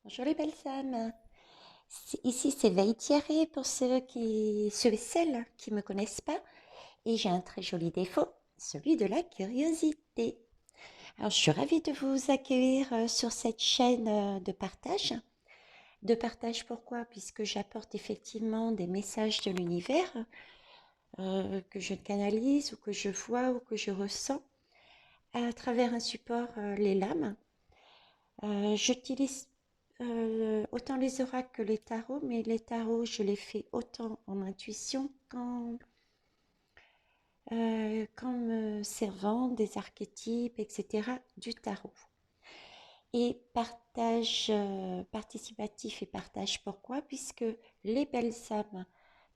Bonjour les belles âmes. Ici c'est Veille Thierry pour ceux et celles qui ne me connaissent pas. Et j'ai un très joli défaut, celui de la curiosité. Alors je suis ravie de vous accueillir sur cette chaîne de partage. De partage pourquoi? Puisque j'apporte effectivement des messages de l'univers que je canalise ou que je vois ou que je ressens à travers un support, les lames. J'utilise autant les oracles que les tarots, mais les tarots, je les fais autant en intuition qu'en me servant des archétypes, etc., du tarot. Et partage participatif et partage pourquoi? Puisque les belles âmes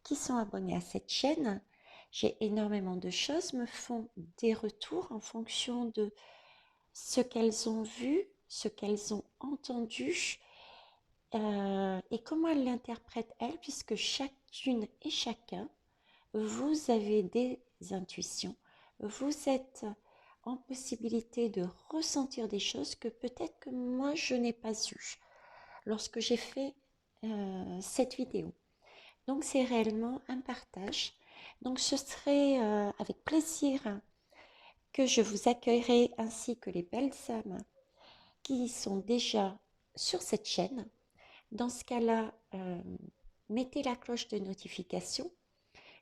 qui sont abonnées à cette chaîne, j'ai énormément de choses, me font des retours en fonction de ce qu'elles ont vu, ce qu'elles ont entendu, et comment elles l'interprètent elles, puisque chacune et chacun, vous avez des intuitions, vous êtes en possibilité de ressentir des choses que peut-être que moi je n'ai pas eues lorsque j'ai fait cette vidéo. Donc c'est réellement un partage. Donc ce serait avec plaisir que je vous accueillerai ainsi que les belles âmes qui sont déjà sur cette chaîne. Dans ce cas-là, mettez la cloche de notification.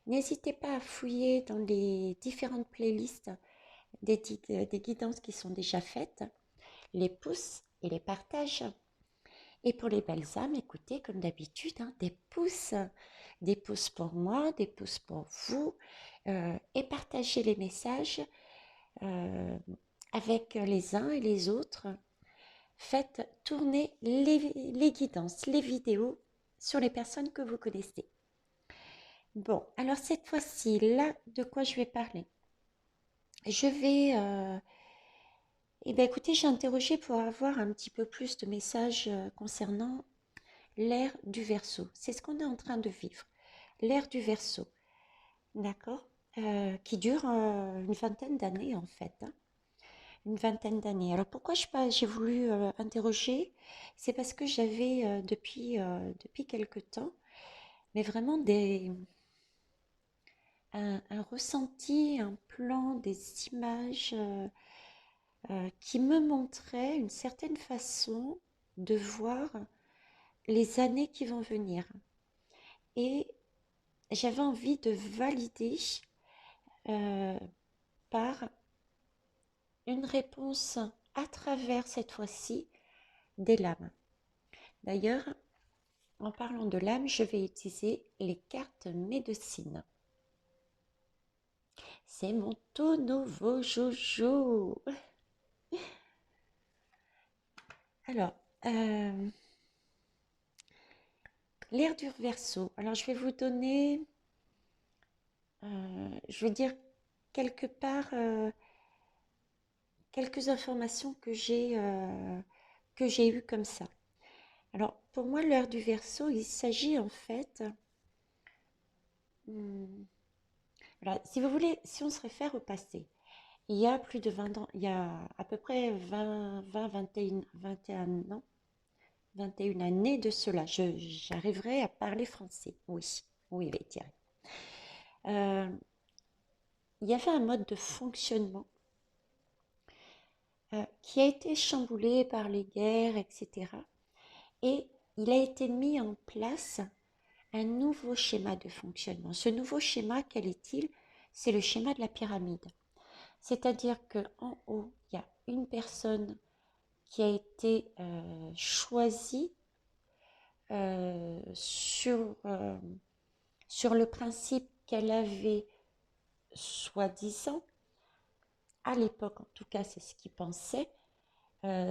N'hésitez pas à fouiller dans les différentes playlists des guidances qui sont déjà faites, les pouces et les partages. Et pour les belles âmes, écoutez, comme d'habitude, hein, des pouces pour moi, des pouces pour vous, et partagez les messages euh, avec les uns et les autres. Faites tourner les guidances, les vidéos sur les personnes que vous connaissez. Bon, alors cette fois-ci, là, de quoi je vais parler? Je vais... eh bien, écoutez, j'ai interrogé pour avoir un petit peu plus de messages concernant l'ère du Verseau. C'est ce qu'on est en train de vivre. L'ère du Verseau, d'accord? Qui dure une vingtaine d'années, en fait, hein. Une vingtaine d'années. Alors, pourquoi j'ai voulu interroger? C'est parce que j'avais depuis quelque temps, mais vraiment un ressenti, un plan, des images qui me montraient une certaine façon de voir les années qui vont venir. Et j'avais envie de valider euh, par une réponse à travers cette fois-ci des lames. D'ailleurs, en parlant de l'âme, je vais utiliser les cartes médecine. C'est mon tout nouveau joujou. Alors, l'ère du Verseau. Alors, je vais vous donner, je vais dire quelque part quelques informations que j'ai eues comme ça. Alors, pour moi, l'ère du Verseau, il s'agit en fait, hmm, voilà, si vous voulez, si on se réfère au passé, il y a plus de 20 ans, il y a à peu près 21 ans, 21 années de cela. J'arriverai à parler français. Oui, oui, Thierry. Euh, il y avait un mode de fonctionnement qui a été chamboulé par les guerres, etc. Et il a été mis en place un nouveau schéma de fonctionnement. Ce nouveau schéma, quel est-il? C'est le schéma de la pyramide. C'est-à-dire qu'en haut, il y a une personne qui a été choisie sur le principe qu'elle avait, soi-disant, à l'époque en tout cas c'est ce qu'ils pensaient,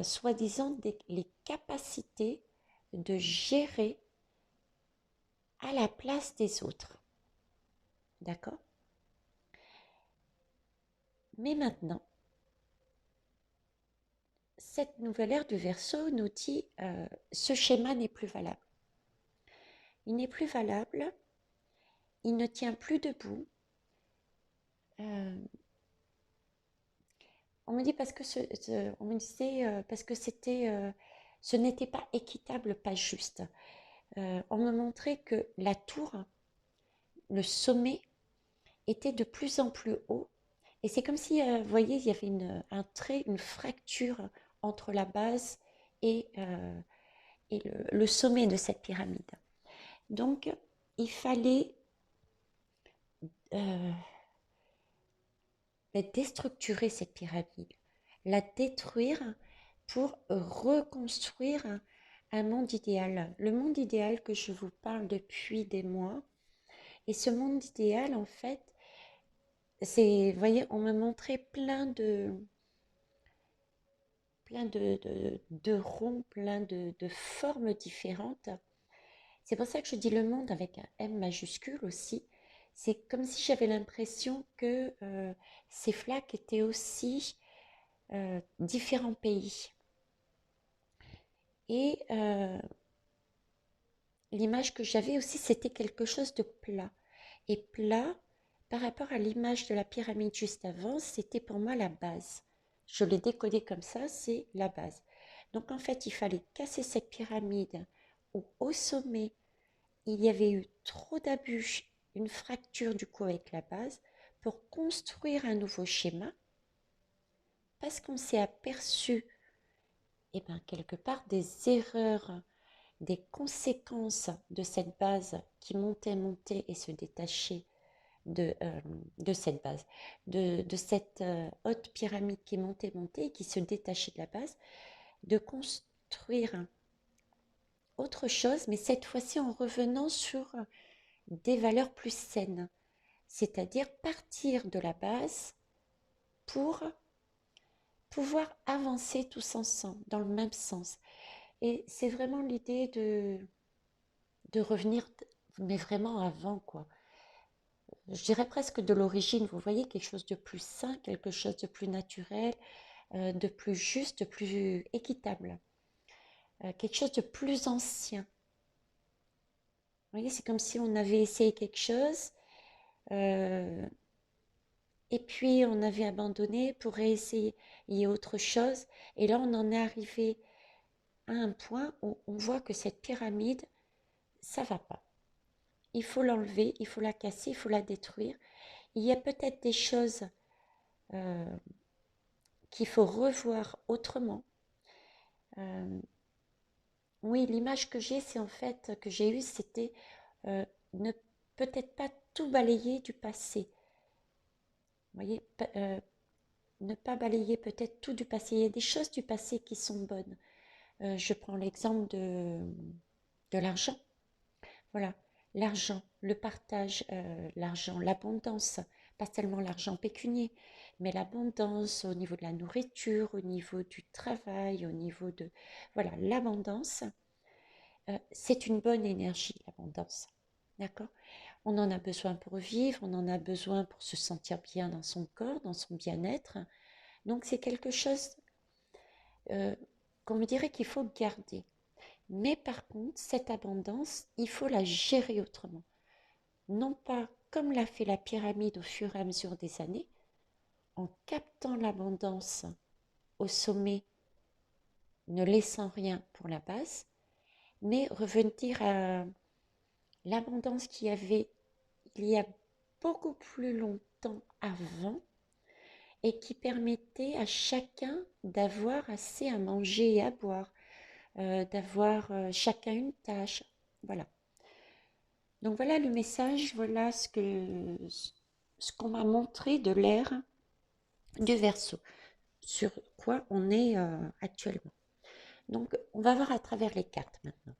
soi-disant les capacités de gérer à la place des autres. D'accord? Mais maintenant, cette nouvelle ère du Verseau nous dit ce schéma n'est plus valable. Il n'est plus valable, il ne tient plus debout. Euh, on me dit parce que on me disait parce que c'était ce n'était pas équitable, pas juste. On me montrait que la tour, le sommet, était de plus en plus haut. Et c'est comme si, vous voyez, il y avait un trait, une fracture entre la base et le sommet de cette pyramide. Donc, il fallait euh, déstructurer cette pyramide, la détruire pour reconstruire un monde idéal. Le monde idéal que je vous parle depuis des mois. Et ce monde idéal, en fait, c'est, vous voyez, on me montrait plein de ronds, plein de formes différentes. C'est pour ça que je dis le monde avec un M majuscule aussi. C'est comme si j'avais l'impression que ces flaques étaient aussi différents pays. Et l'image que j'avais aussi, c'était quelque chose de plat. Et plat, par rapport à l'image de la pyramide juste avant, c'était pour moi la base. Je l'ai décodé comme ça, c'est la base. Donc en fait, il fallait casser cette pyramide où au sommet, il y avait eu trop d'abus, une fracture du coup avec la base, pour construire un nouveau schéma, parce qu'on s'est aperçu, et bien, quelque part, des erreurs, des conséquences de cette base qui montait et se détachait de cette base, de cette haute pyramide qui montait et qui se détachait de la base, de construire autre chose, mais cette fois-ci en revenant sur des valeurs plus saines, c'est-à-dire partir de la base pour pouvoir avancer tous ensemble dans le même sens. Et c'est vraiment l'idée de revenir, mais vraiment avant, quoi. Je dirais presque de l'origine, vous voyez, quelque chose de plus sain, quelque chose de plus naturel, de plus juste, de plus équitable, quelque chose de plus ancien. Vous voyez, c'est comme si on avait essayé quelque chose euh, et puis on avait abandonné pour réessayer autre chose. Et là, on en est arrivé à un point où on voit que cette pyramide, ça va pas. Il faut l'enlever, il faut la casser, il faut la détruire. Il y a peut-être des choses euh, qu'il faut revoir autrement. Euh, oui, l'image que j'ai, c'est en fait que j'ai eue, c'était euh, ne peut-être pas tout balayer du passé. Vous voyez, ne pas balayer peut-être tout du passé. Il y a des choses du passé qui sont bonnes. Je prends l'exemple de l'argent. Voilà, l'argent, le partage, l'argent, l'abondance, pas seulement l'argent pécunier, mais l'abondance au niveau de la nourriture, au niveau du travail, au niveau de... Voilà, l'abondance, c'est une bonne énergie, l'abondance. D'accord? On en a besoin pour vivre, on en a besoin pour se sentir bien dans son corps, dans son bien-être. Donc c'est quelque chose euh, qu'on me dirait qu'il faut garder. Mais par contre, cette abondance, il faut la gérer autrement. Non pas comme l'a fait la pyramide au fur et à mesure des années, en captant l'abondance au sommet, ne laissant rien pour la base, mais revenir à l'abondance qu'il y avait il y a beaucoup plus longtemps avant et qui permettait à chacun d'avoir assez à manger et à boire, d'avoir chacun une tâche. Voilà. Donc voilà le message, voilà ce qu'on m'a montré de l'ère du Verseau, sur quoi on est actuellement. Donc on va voir à travers les cartes maintenant.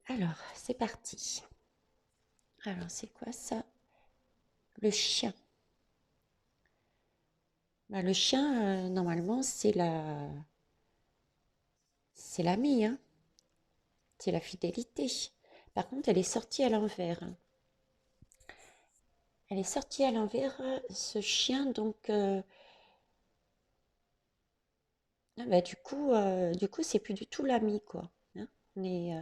Alors, c'est parti. Alors, c'est quoi ça? Le chien. Bah, le chien, normalement, c'est l'ami, hein. C'est la fidélité. Par contre, elle est sortie à l'envers. Elle est sortie à l'envers, ce chien, donc ah bah, du coup, c'est plus du tout l'ami, quoi. Hein. Mais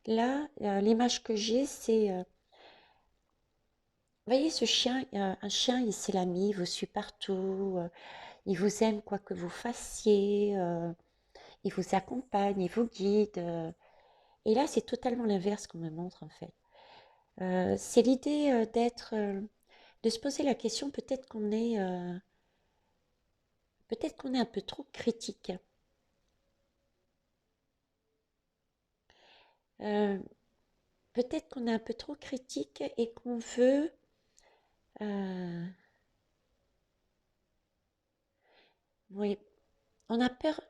là, l'image que j'ai, c'est, vous voyez, ce chien, un chien, c'est l'ami, il vous suit partout, il vous aime quoi que vous fassiez. il vous accompagne, il vous guide. Et là, c'est totalement l'inverse qu'on me montre en fait. C'est l'idée de se poser la question, peut-être qu'on est un peu trop critique. Euh, Peut-être qu'on est un peu trop critique et qu'on veut, euh, oui, on a peur.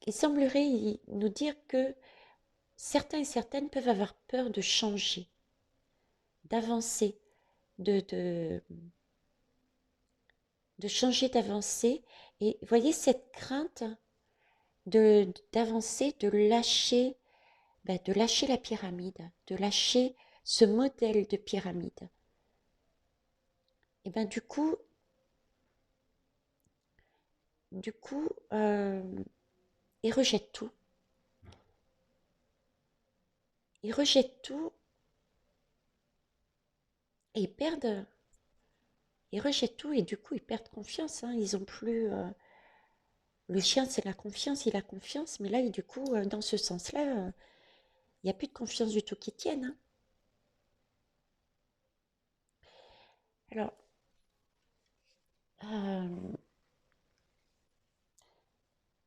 Il semblerait nous dire que certains et certaines peuvent avoir peur de changer, d'avancer, de changer, d'avancer. Et voyez cette crainte d'avancer, de lâcher la pyramide, de lâcher ce modèle de pyramide. Et ben du coup, ils rejettent tout. Ils rejettent tout et ils rejettent tout et du coup ils perdent confiance. Hein. Ils ont plus. Le chien c'est la confiance, il a confiance, mais là du coup dans ce sens-là, il n'y a plus de confiance du tout qui tienne. Hein. Alors, euh,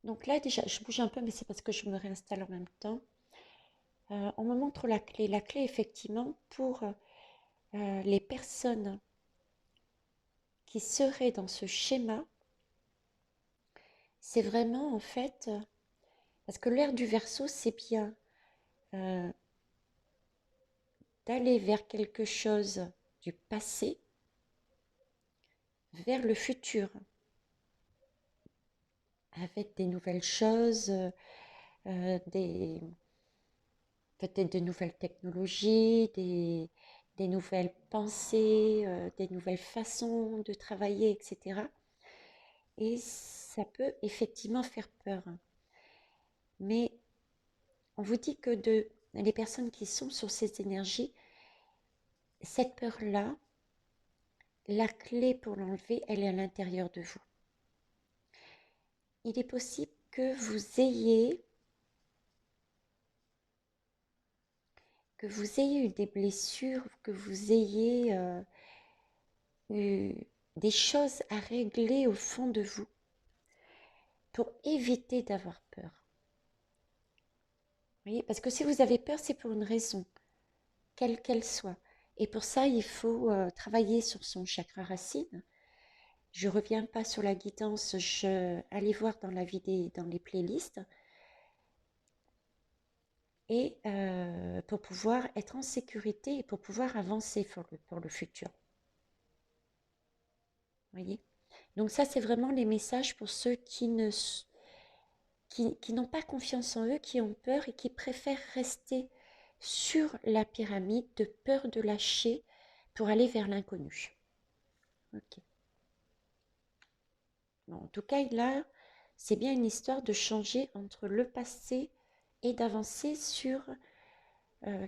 donc là déjà, je bouge un peu, mais c'est parce que je me réinstalle en même temps. On me montre la clé. La clé, effectivement, pour les personnes qui seraient dans ce schéma, c'est vraiment en fait, parce que l'ère du Verseau, c'est bien euh, d'aller vers quelque chose du passé, vers le futur, avec des nouvelles choses, des peut-être de nouvelles technologies, des nouvelles pensées, des nouvelles façons de travailler, etc. Et ça peut effectivement faire peur. Mais on vous dit que les personnes qui sont sur ces énergies, cette peur-là, la clé pour l'enlever, elle est à l'intérieur de vous. Il est possible que vous ayez eu des blessures, que vous ayez eu des choses à régler au fond de vous pour éviter d'avoir peur. Vous voyez, parce que si vous avez peur, c'est pour une raison, quelle qu'elle soit. Et pour ça, il faut travailler sur son chakra racine. Je ne reviens pas sur la guidance, allez voir dans la vidéo, dans les playlists, et pour pouvoir être en sécurité et pour pouvoir avancer pour le futur. Vous voyez? Donc ça, c'est vraiment les messages pour ceux qui n'ont pas confiance en eux, qui ont peur et qui préfèrent rester sur la pyramide de peur de lâcher pour aller vers l'inconnu. Ok. Bon, en tout cas, là, c'est bien une histoire de changer entre le passé et d'avancer sur euh,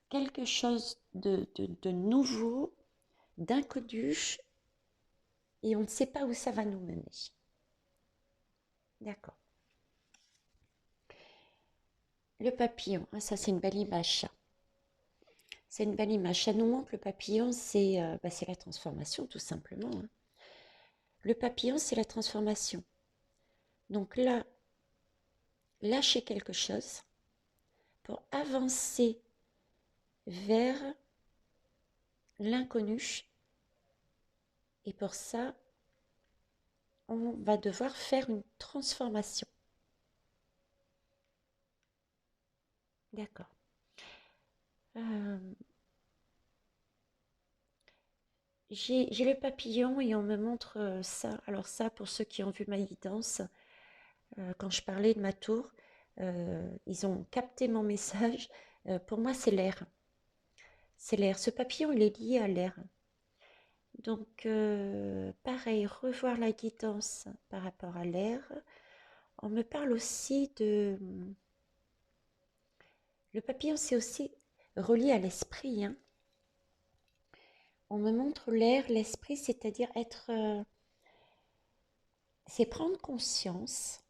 quelque chose de nouveau, d'inconnu, et on ne sait pas où ça va nous mener. D'accord. Le papillon, ah, ça c'est une belle image. C'est une belle image. Ça nous montre le papillon, c'est la transformation tout simplement. Hein. Le papillon, c'est la transformation. Donc là, lâcher quelque chose pour avancer vers l'inconnu. Et pour ça, on va devoir faire une transformation. D'accord. Euh, j'ai le papillon et on me montre ça. Alors ça, pour ceux qui ont vu ma guidance, quand je parlais de ma tour, ils ont capté mon message. Pour moi, c'est l'air. C'est l'air. Ce papillon, il est lié à l'air. Donc, pareil, revoir la guidance par rapport à l'air. On me parle aussi de... Le papillon, c'est aussi relié à l'esprit. Hein. On me montre l'air, l'esprit, c'est-à-dire être c'est prendre conscience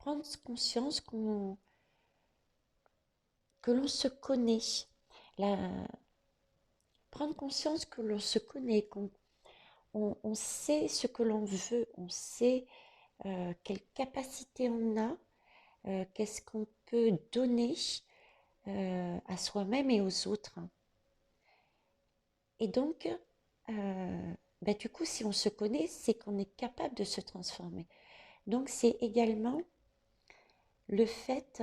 que l'on se connaît, la- prendre conscience que l'on se connaît, on sait ce que l'on veut, on sait quelle capacité on a, qu'est-ce qu'on peut donner à soi-même et aux autres. Et donc, du coup, si on se connaît, c'est qu'on est capable de se transformer. Donc, c'est également le fait,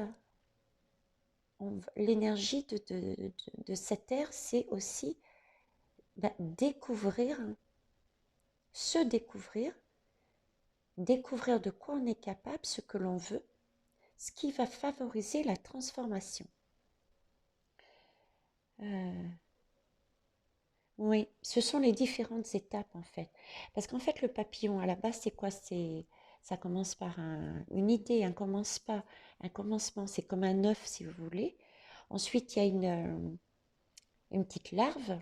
l'énergie de cette ère, c'est aussi découvrir, se découvrir de quoi on est capable, ce que l'on veut, ce qui va favoriser la transformation. Euh, oui, ce sont les différentes étapes en fait. Parce qu'en fait, le papillon, à la base, c'est quoi? Ça commence par une idée, un commencement, c'est comme un œuf si vous voulez. Ensuite, il y a une petite larve,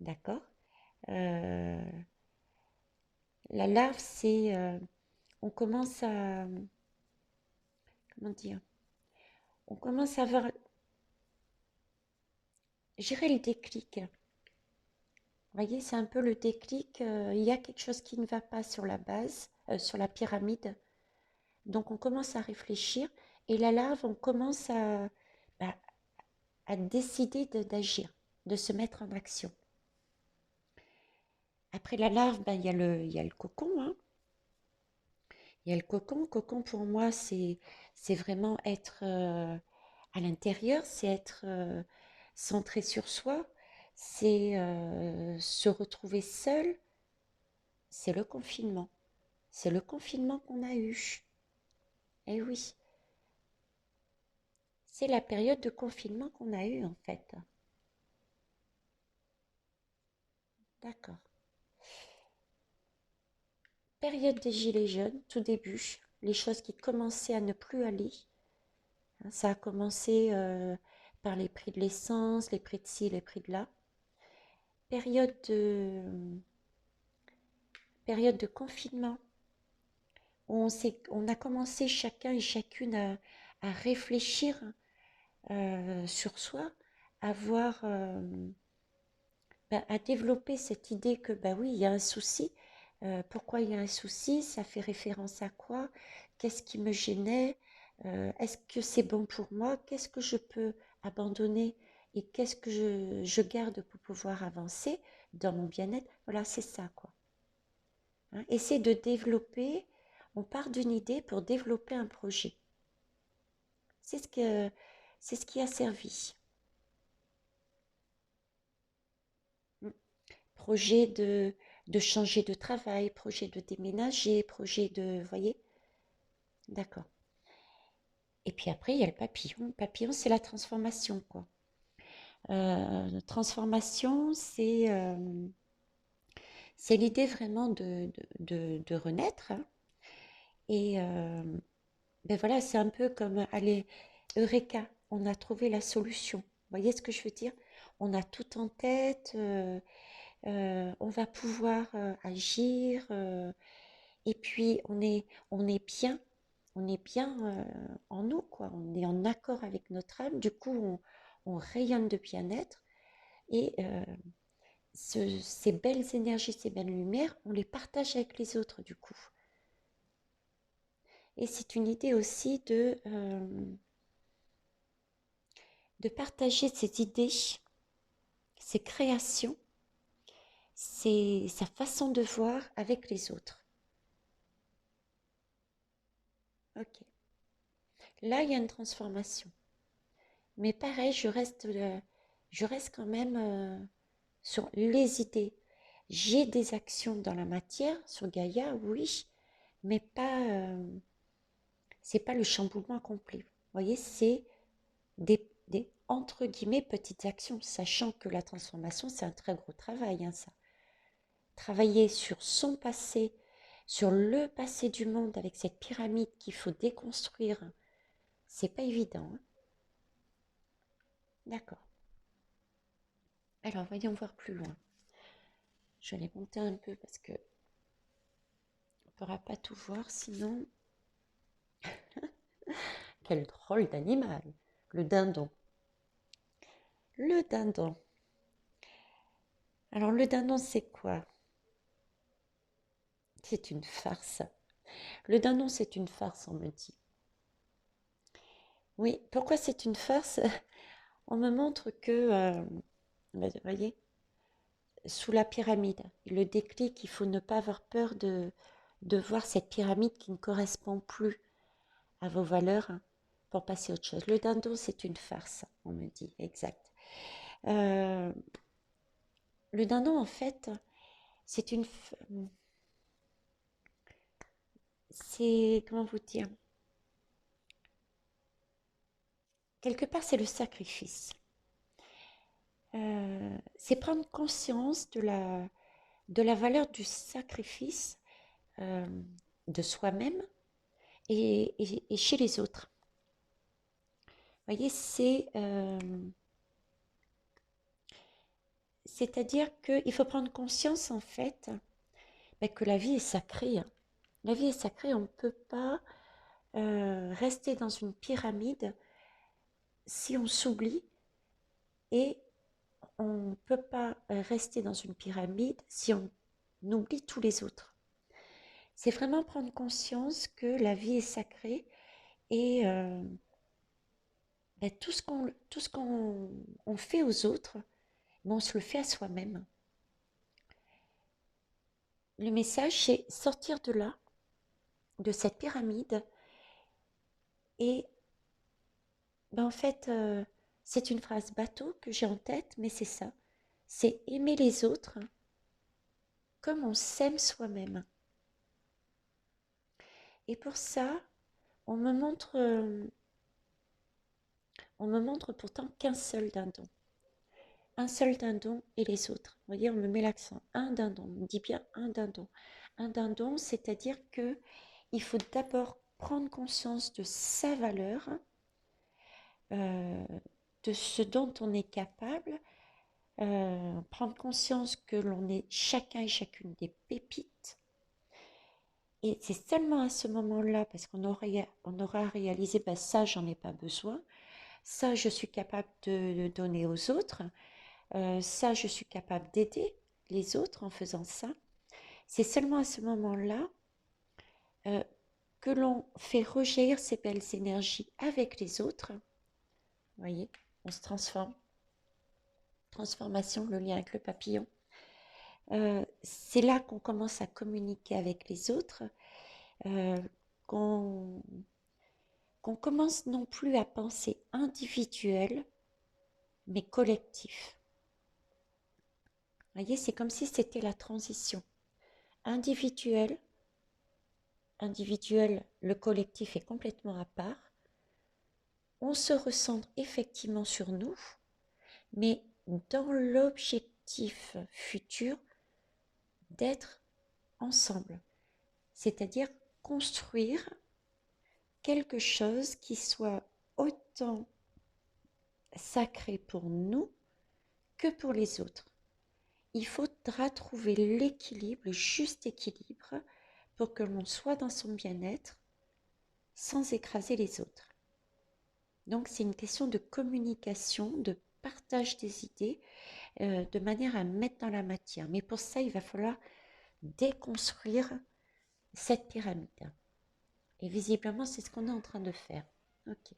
d'accord? Euh, la larve, on commence à, comment dire? On commence à avoir, gérer le déclic. Vous voyez, c'est un peu le déclic. Il y a quelque chose qui ne va pas sur la base, sur la pyramide. Donc on commence à réfléchir et la larve, on commence bah, à décider d'agir, de se mettre en action. Après la larve, il y a le cocon. Hein. Il y a le cocon. Cocon pour moi, c'est vraiment être à l'intérieur, c'est être centré sur soi, c'est se retrouver seul. C'est le confinement. C'est le confinement qu'on a eu. Eh oui, c'est la période de confinement qu'on a eue en fait. D'accord. Période des gilets jaunes, tout début, les choses qui commençaient à ne plus aller. Hein, ça a commencé par les prix de l'essence, les prix de ci, les prix de là. Période de, période de confinement, où on a commencé chacun et chacune à réfléchir sur soi, à voir, à développer cette idée que, bah oui, il y a un souci. Pourquoi il y a un souci? Ça fait référence à quoi? Qu'est-ce qui me gênait? Est-ce que c'est bon pour moi? Qu'est-ce que je peux abandonner? Et qu'est-ce que je garde pour pouvoir avancer dans mon bien-être? Voilà, c'est ça, quoi. Hein, essayer de développer, on part d'une idée pour développer un projet. C'est ce que, c'est ce qui a servi. Mm. Projet de changer de travail, projet de déménager, projet de... Voyez? D'accord. Et puis après, il y a le papillon. Le papillon, c'est la transformation, quoi. Transformation, c'est l'idée vraiment de renaître. Hein. Et voilà, c'est un peu comme, allez, Eureka, on a trouvé la solution. Vous voyez ce que je veux dire? On a tout en tête, on va pouvoir agir, et puis on est bien en nous, quoi. On est en accord avec notre âme. Du coup, on rayonne de bien-être et ces belles énergies, ces belles lumières, on les partage avec les autres, du coup. Et c'est une idée aussi de partager ses idées, ses créations, sa façon de voir avec les autres. Ok. Là, il y a une transformation. Mais pareil, je reste quand même sur les idées. J'ai des actions dans la matière, sur Gaïa, oui, mais c'est pas le chamboulement complet. Vous voyez, c'est des entre guillemets petites actions, sachant que la transformation, c'est un très gros travail, hein, ça. Travailler sur son passé, sur le passé du monde avec cette pyramide qu'il faut déconstruire, c'est pas évident. Hein. D'accord. Alors, voyons voir plus loin. Je vais monter un peu parce que pourra pas tout voir, sinon... Quel drôle d'animal, le dindon. Le dindon. Alors le dindon, c'est quoi? C'est une farce. Le dindon, c'est une farce, on me dit. Oui, pourquoi c'est une farce? On me montre que, vous voyez, sous la pyramide, le déclic, il faut ne pas avoir peur de voir cette pyramide qui ne correspond plus à vos valeurs, hein, pour passer à autre chose. Le dindon, c'est une farce, on me dit, exact. Euh, le dindon, en fait, c'est une... C'est... Comment vous dire? Quelque part, c'est le sacrifice. C'est prendre conscience de la valeur du sacrifice, euh, de soi-même et chez les autres. Vous voyez, c'est-à-dire qu'il faut prendre conscience, en fait, ben, que la vie est sacrée, hein. La vie est sacrée, on ne peut pas rester dans une pyramide si on s'oublie, et on ne peut pas rester dans une pyramide si on oublie tous les autres. C'est vraiment prendre conscience que la vie est sacrée et ben, tout ce qu'on on fait aux autres, ben, on se le fait à soi-même. Le message, c'est sortir de là, de cette pyramide, et ben, en fait, c'est une phrase bateau que j'ai en tête, mais c'est ça. C'est aimer les autres comme on s'aime soi-même. Et pour ça, on me montre, euh, on me montre pourtant qu'un seul dindon. Un seul dindon et les autres. Vous voyez, on me met l'accent. Un dindon. On me dit bien un dindon. Un dindon, c'est-à-dire que il faut d'abord prendre conscience de sa valeur, euh, de ce dont on est capable, prendre conscience que l'on est chacun et chacune des pépites. Et c'est seulement à ce moment-là, parce on aura réalisé, ben ça, j'en ai pas besoin, ça, je suis capable de donner aux autres, ça, je suis capable d'aider les autres en faisant ça. C'est seulement à ce moment-là euh, que l'on fait rejaillir ces belles énergies avec les autres. Vous voyez, on se transforme. Transformation, le lien avec le papillon. C'est là qu'on commence à communiquer avec les autres, euh, qu'on qu'on commence non plus à penser individuel, mais collectif. Vous voyez, c'est comme si c'était la transition. Individuel, individuel, le collectif est complètement à part. On se recentre effectivement sur nous, mais dans l'objectif futur d'être ensemble, c'est-à-dire construire quelque chose qui soit autant sacré pour nous que pour les autres. Il faudra trouver l'équilibre, le juste équilibre, pour que l'on soit dans son bien-être sans écraser les autres. Donc c'est une question de communication, de partage des idées, de manière à mettre dans la matière. Mais pour ça, il va falloir déconstruire cette pyramide. Et visiblement, c'est ce qu'on est en train de faire. Ok.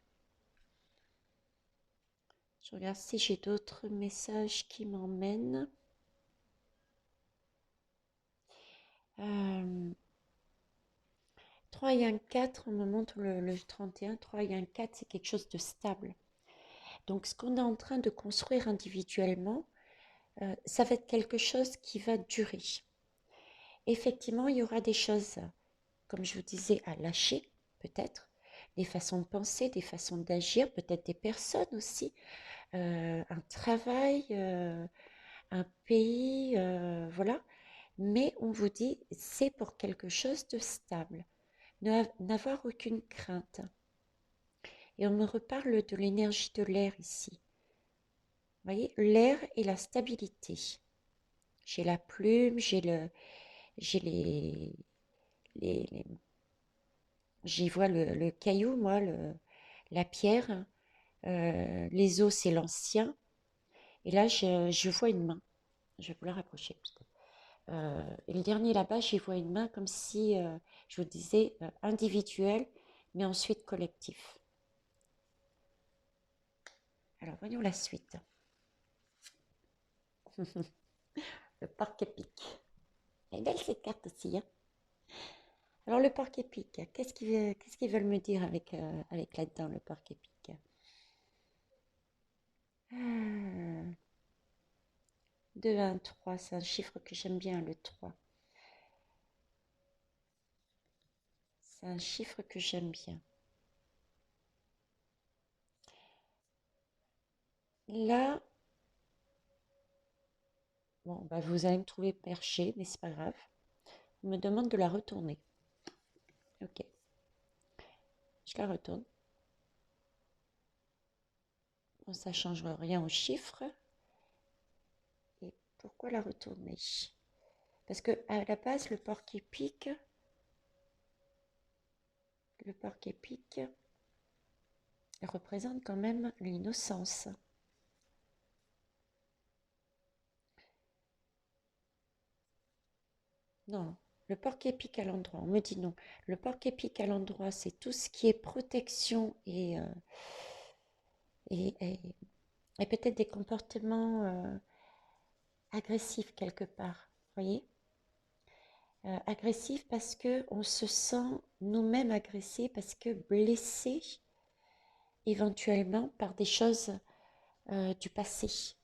Je regarde si j'ai d'autres messages qui m'emmènent. 3 et un 4, on me montre le 31. 3 et un 4, c'est quelque chose de stable. Donc, ce qu'on est en train de construire individuellement, ça va être quelque chose qui va durer. Effectivement, il y aura des choses, comme je vous disais, à lâcher, peut-être, des façons de penser, des façons d'agir, peut-être des personnes aussi, un travail, un pays, voilà. Mais on vous dit, c'est pour quelque chose de stable, n'avoir aucune crainte. Et on me reparle de l'énergie de l'air ici. Vous voyez, l'air et la stabilité. J'ai la plume, j'ai les, j'y vois le caillou, moi, la pierre. Les os, c'est l'ancien. Et là, je vois une main. Je vais vous la rapprocher peut-être. Et le dernier là-bas, j'y vois une main comme si, je vous disais, individuel, mais ensuite collectif. Alors, voyons la suite. Le porc-épic. Elle est belle cette carte aussi, hein. Alors, le porc-épic, qu'est-ce qu'ils veulent me dire avec là-dedans, le porc-épic? 2, 1, 3, c'est un chiffre que j'aime bien, le 3. C'est un chiffre que j'aime bien. Là, bon, bah, vous allez me trouver perché, mais c'est pas grave. On me demande de la retourner. Ok, je la retourne. Bon, ça ne change rien au chiffre. Et pourquoi la retourner? Parce que à la base, le porc-épic représente quand même l'innocence. Non, le porc-épic à l'endroit, on me dit non. Le porc-épic à l'endroit, c'est tout ce qui est protection et, et- et peut-être des comportements agressifs quelque part. Voyez? Agressifs parce que on se sent nous-mêmes agressés, parce que blessés éventuellement par des choses du passé.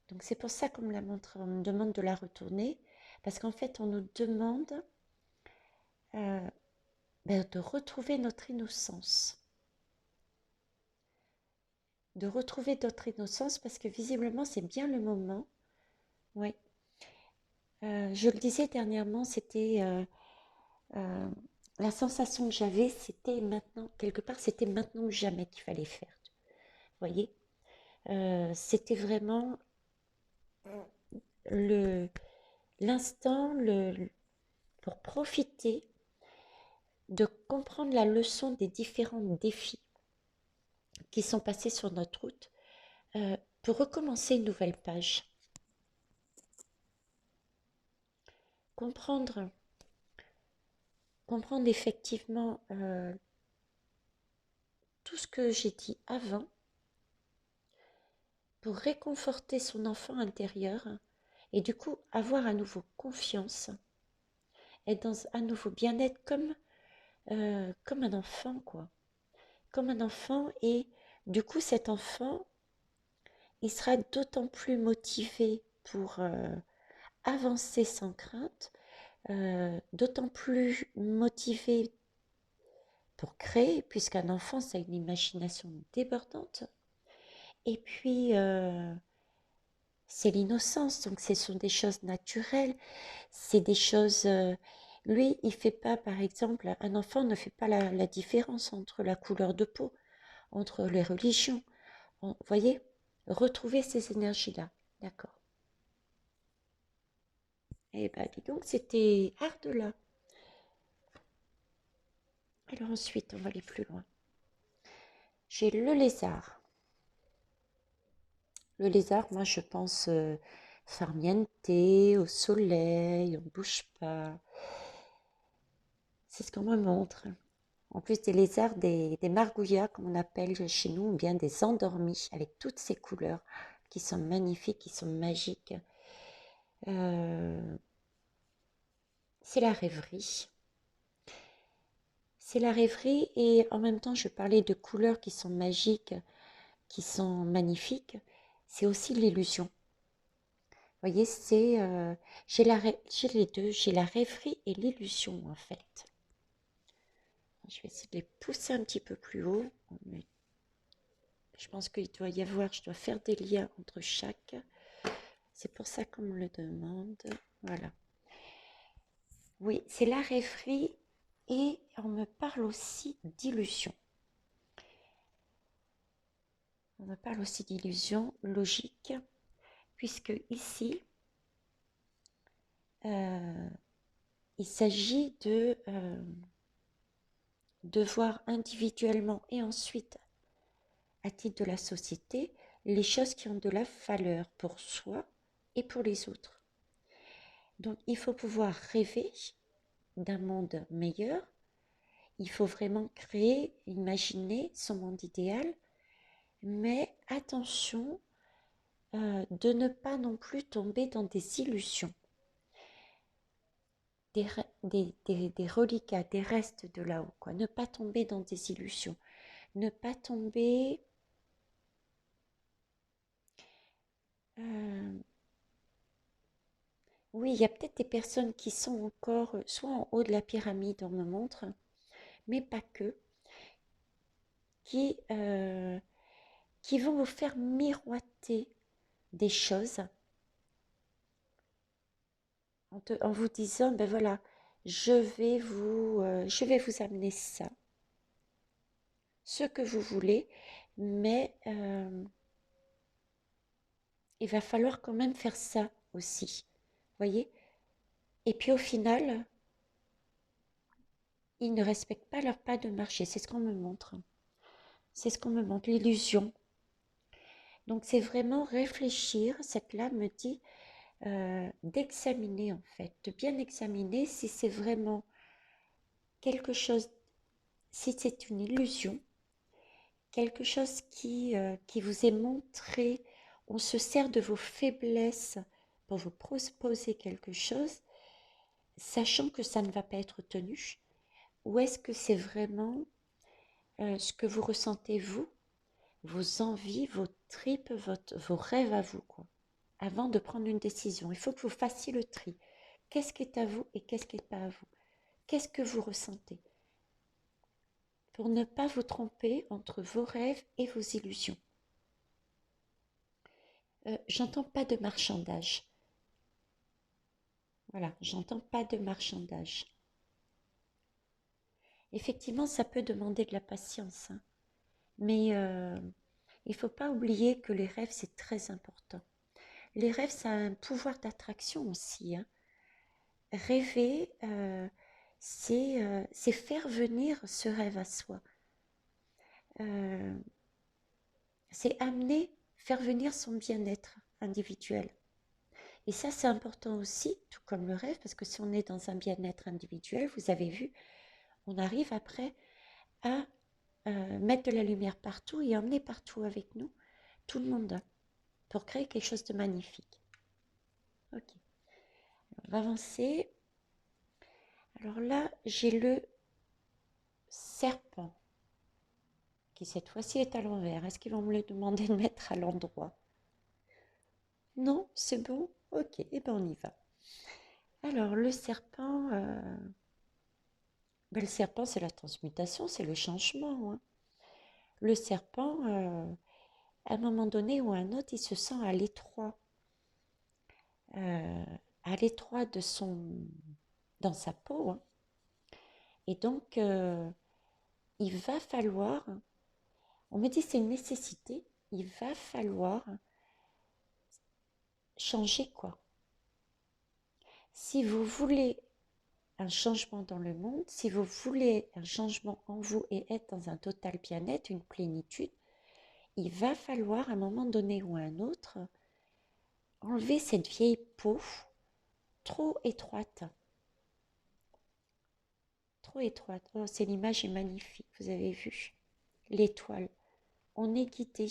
Donc c'est pour ça qu'on me la montre, on me demande de la retourner, parce qu'en fait on nous demande euh, de retrouver notre innocence. De retrouver notre innocence parce que visiblement c'est bien le moment. Oui. Je le disais dernièrement, c'était euh, la sensation que j'avais, c'était maintenant, quelque part, c'était maintenant ou jamais qu'il fallait faire. Vous voyez? C'était vraiment le l'instant pour profiter de comprendre la leçon des différents défis qui sont passés sur notre route pour recommencer une nouvelle page. Comprendre, comprendre effectivement tout ce que j'ai dit avant pour réconforter son enfant intérieur et du coup avoir à nouveau confiance, être dans un nouveau bien-être comme un enfant, quoi. Comme un enfant et du coup cet enfant, il sera d'autant plus motivé pour avancer sans crainte, d'autant plus motivé pour créer, puisqu'un enfant, ça a une imagination débordante. Et puis, c'est l'innocence, donc ce sont des choses naturelles, c'est des choses... lui, il fait pas, par exemple, un enfant ne fait pas la différence entre la couleur de peau, entre les religions. Vous voyez, retrouver ces énergies-là, d'accord. Eh bien, dis donc, c'était hard là. Alors ensuite, on va aller plus loin. J'ai le lézard. Le lézard, moi, je pense farniente, au soleil, on ne bouge pas. C'est ce qu'on me montre. En plus des lézards, des margouillas, comme on appelle chez nous, ou bien des endormis, avec toutes ces couleurs qui sont magnifiques, qui sont magiques. Euh, c'est la rêverie. C'est la rêverie et en même temps, je parlais de couleurs qui sont magiques, qui sont magnifiques. C'est aussi l'illusion. Vous voyez, j'ai les deux, j'ai la rêverie et l'illusion en fait. Je vais essayer de les pousser un petit peu plus haut. Je pense qu'il doit y avoir, je dois faire des liens entre chaque. C'est pour ça qu'on me le demande. Voilà. Oui, c'est la rêverie et on me parle aussi d'illusion. On me parle aussi d'illusion logique, puisque ici, il s'agit de voir individuellement et ensuite à titre de la société les choses qui ont de la valeur pour soi et pour les autres. Donc il faut pouvoir rêver d'un monde meilleur, il faut vraiment créer, imaginer son monde idéal, mais attention de ne pas non plus tomber dans des illusions, des reliquats, des restes de là-haut, quoi. Ne pas tomber dans des illusions, ne pas tomber oui, il y a peut-être des personnes qui sont encore soit en haut de la pyramide, on me montre, mais pas que, qui, euh, qui vont vous faire miroiter des choses en vous disant, ben voilà, je vais vous amener ça, ce que vous voulez, mais il va falloir quand même faire ça aussi, voyez? Et puis au final, ils ne respectent pas leur pas de marché, c'est ce qu'on me montre. C'est ce qu'on me montre, l'illusion. Donc c'est vraiment réfléchir, cette là me dit d'examiner en fait, de bien examiner si c'est vraiment quelque chose, si c'est une illusion, quelque chose qui vous est montré, on se sert de vos faiblesses pour vous proposer quelque chose, sachant que ça ne va pas être tenu, ou est-ce que c'est vraiment ce que vous ressentez vous, vos envies, vos tripes, vos rêves à vous, quoi. Avant de prendre une décision, il faut que vous fassiez le tri. Qu'est-ce qui est à vous et qu'est-ce qui n'est pas à vous? Qu'est-ce que vous ressentez? Pour ne pas vous tromper entre vos rêves et vos illusions. J'entends pas de marchandage. Voilà, j'entends pas de marchandage. Effectivement, ça peut demander de la patience, hein, mais il ne faut pas oublier que les rêves, c'est très important. Les rêves, ça a un pouvoir d'attraction aussi, hein. Rêver, c'est faire venir ce rêve à soi. C'est amener, faire venir son bien-être individuel. Et ça, c'est important aussi, tout comme le rêve, parce que si on est dans un bien-être individuel, vous avez vu, on arrive après à mettre de la lumière partout et emmener partout avec nous tout le monde pour créer quelque chose de magnifique. Ok, on va avancer. Alors là, j'ai le serpent qui cette fois-ci est à l'envers. Est-ce qu'ils vont me le demander de mettre à l'endroit? Non, c'est bon? Ok, et ben on y va. Alors le serpent, ben, le serpent c'est la transmutation, c'est le changement, hein. Le serpent, à un moment donné ou à un autre, il se sent euh, à l'étroit de dans sa peau, hein. Et donc, il va falloir, on me dit c'est une nécessité, il va falloir changer quoi. Si vous voulez un changement dans le monde, si vous voulez un changement en vous et être dans un total bien-être, une plénitude, il va falloir à un moment donné ou à un autre enlever cette vieille peau trop étroite. Trop étroite. Oh, c'est l'image est magnifique, vous avez vu. L'étoile. On est guidé.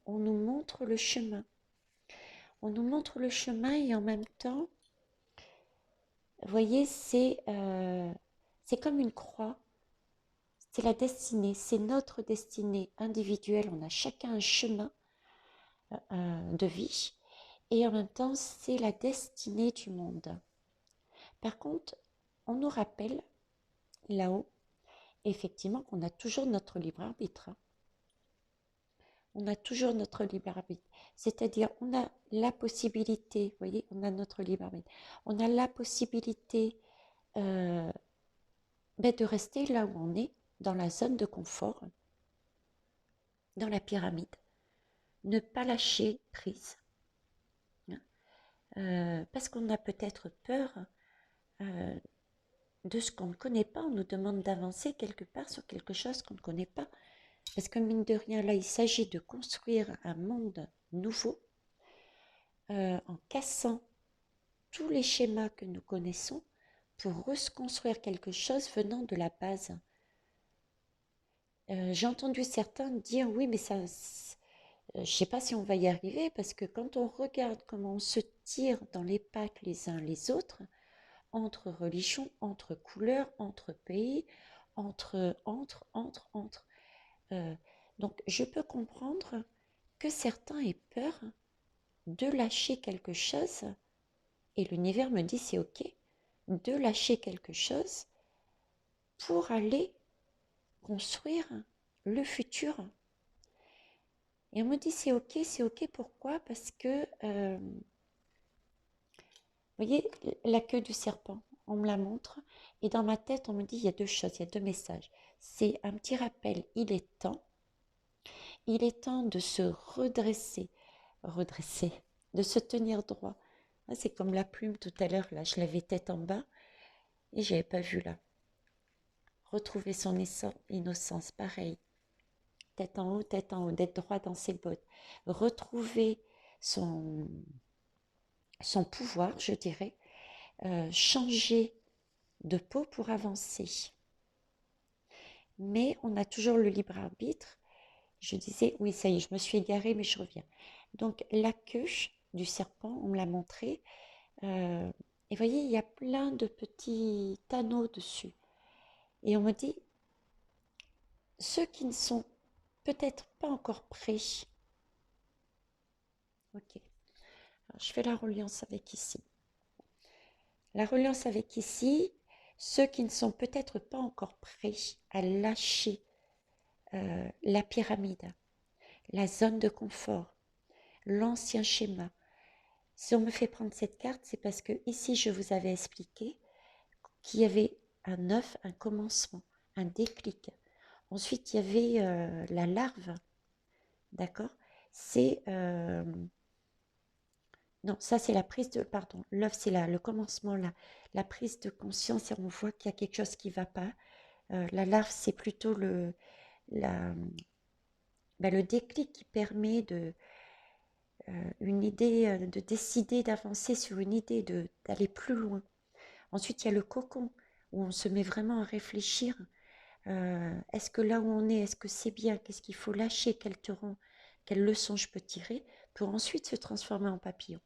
On nous montre le chemin. On nous montre le chemin et en même temps, vous voyez, c'est comme une croix. C'est la destinée, c'est notre destinée individuelle. On a chacun un chemin de vie et en même temps, c'est la destinée du monde. Par contre, on nous rappelle là-haut, effectivement, qu'on a toujours notre libre arbitre, hein. On a toujours notre libre arbitre. C'est-à-dire, on a la possibilité, vous voyez, on a notre libre arbitre. On a la possibilité de rester là où on est, dans la zone de confort, dans la pyramide. Ne pas lâcher prise. Parce qu'on a peut-être peur de ce qu'on ne connaît pas. On nous demande d'avancer quelque part sur quelque chose qu'on ne connaît pas. Parce que mine de rien, là, il s'agit de construire un monde nouveau en cassant tous les schémas que nous connaissons pour reconstruire quelque chose venant de la base. J'ai entendu certains dire oui, mais ça, je ne sais pas si on va y arriver parce que quand on regarde comment on se tire dans les pattes les uns les autres, entre religions, entre couleurs, entre pays, entre. Euh, donc je peux comprendre que certains aient peur de lâcher quelque chose et l'univers me dit c'est ok de lâcher quelque chose pour aller construire le futur. Et on me dit c'est ok, pourquoi? Parce que, vous voyez, la queue du serpent, on me la montre, et dans ma tête, on me dit il y a deux choses, il y a deux messages. C'est un petit rappel, il est temps de se redresser, de se tenir droit. Ah, c'est comme la plume tout à l'heure, là, je l'avais tête en bas, et je n'avais pas vu là. Retrouver son innocence, pareil. Tête en haut, d'être droit dans ses bottes. Retrouver son, son pouvoir, je dirais. Changer de peau pour avancer. Mais on a toujours le libre arbitre. Je disais, oui, ça y est, je me suis égarée, mais je reviens. Donc, la queue du serpent, on me l'a montré. Et vous voyez, il y a plein de petits anneaux dessus. Et on me dit, ceux qui ne sont peut-être pas encore prêts. Ok. Alors, je fais la reliance avec ici. La reliance avec ici, ceux qui ne sont peut-être pas encore prêts à lâcher la pyramide, la zone de confort, l'ancien schéma. Si on me fait prendre cette carte, c'est parce que ici, je vous avais expliqué qu'il y avait un œuf, un commencement, un déclic. Ensuite, il y avait la larve, d'accord? C'est... non, ça c'est la prise de... Pardon, l'œuf c'est le commencement, la prise de conscience et on voit qu'il y a quelque chose qui ne va pas. La larve, c'est plutôt la, le déclic qui permet une idée, de décider d'avancer sur une idée, d'aller plus loin. Ensuite, il y a le cocon, où on se met vraiment à réfléchir. Est-ce que là où on est, est-ce que c'est bien? Qu'est-ce qu'il faut lâcher? Quelle leçon je peux tirer pour ensuite se transformer en papillon?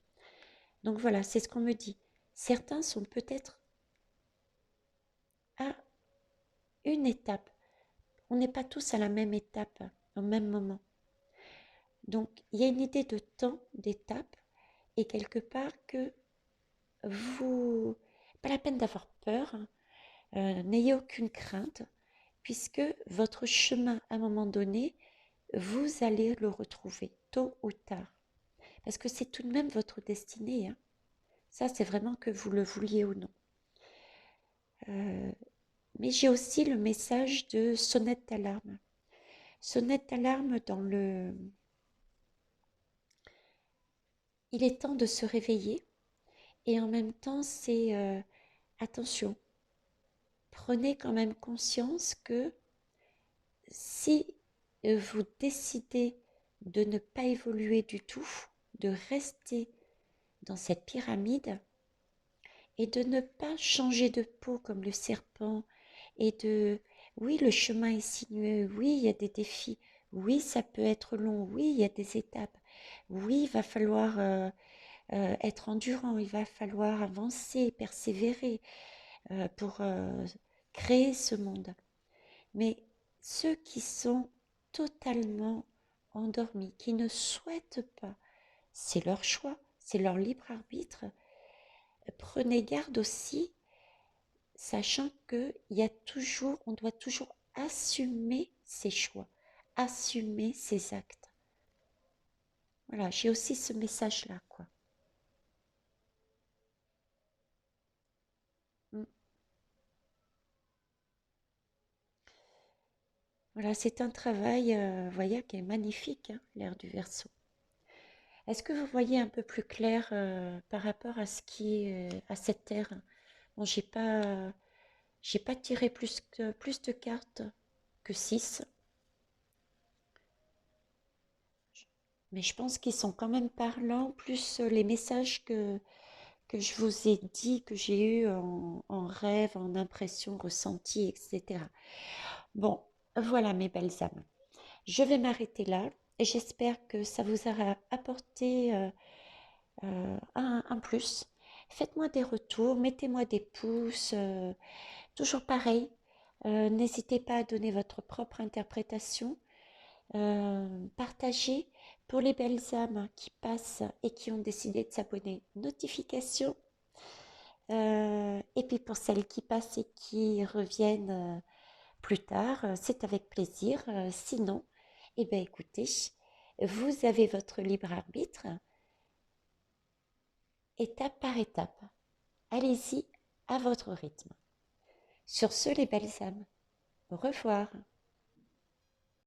Donc voilà, c'est ce qu'on me dit. Certains sont peut-être à une étape. On n'est pas tous à la même étape, au même moment. Donc, il y a une idée de temps, d'étape, et quelque part que vous... Pas la peine d'avoir peur, hein. N'ayez aucune crainte, puisque votre chemin, à un moment donné, vous allez le retrouver, tôt ou tard. Parce que c'est tout de même votre destinée, hein. Ça, c'est vraiment que vous le vouliez ou non. Mais j'ai aussi le message de sonnette d'alarme. Sonnette d'alarme dans le... Il est temps de se réveiller et en même temps, c'est attention. Prenez quand même conscience que si vous décidez de ne pas évoluer du tout, de rester dans cette pyramide et de ne pas changer de peau comme le serpent et de... Oui, le chemin est sinueux, oui, il y a des défis, oui, ça peut être long, oui, il y a des étapes, oui, il va falloir être endurant, il va falloir avancer, persévérer pour créer ce monde. Mais ceux qui sont totalement endormis, qui ne souhaitent pas, c'est leur choix, c'est leur libre arbitre. Prenez garde aussi, sachant que on doit toujours assumer ses choix, assumer ses actes. Voilà, j'ai aussi ce message-là, quoi. Mm. Voilà, c'est un travail, vous voyez, qui est magnifique, hein, l'ère du Verseau. Est-ce que vous voyez un peu plus clair par rapport à ce qui est à cette ère? Bon, j'ai pas. J'ai pas tiré plus de cartes que 6, mais je pense qu'ils sont quand même parlants, plus les messages que je vous ai dit, que j'ai eu en rêve, en impression, ressenti, etc. Bon, voilà mes belles âmes. Je vais m'arrêter là et j'espère que ça vous aura apporté un plus. Faites-moi des retours, mettez-moi des pouces, toujours pareil. N'hésitez pas à donner votre propre interprétation. Partagez pour les belles âmes qui passent et qui ont décidé de s'abonner. Notification. Et puis pour celles qui passent et qui reviennent plus tard, c'est avec plaisir. Sinon, eh bien écoutez, vous avez votre libre arbitre, étape par étape. Allez-y à votre rythme. Sur ce, les belles âmes, au revoir.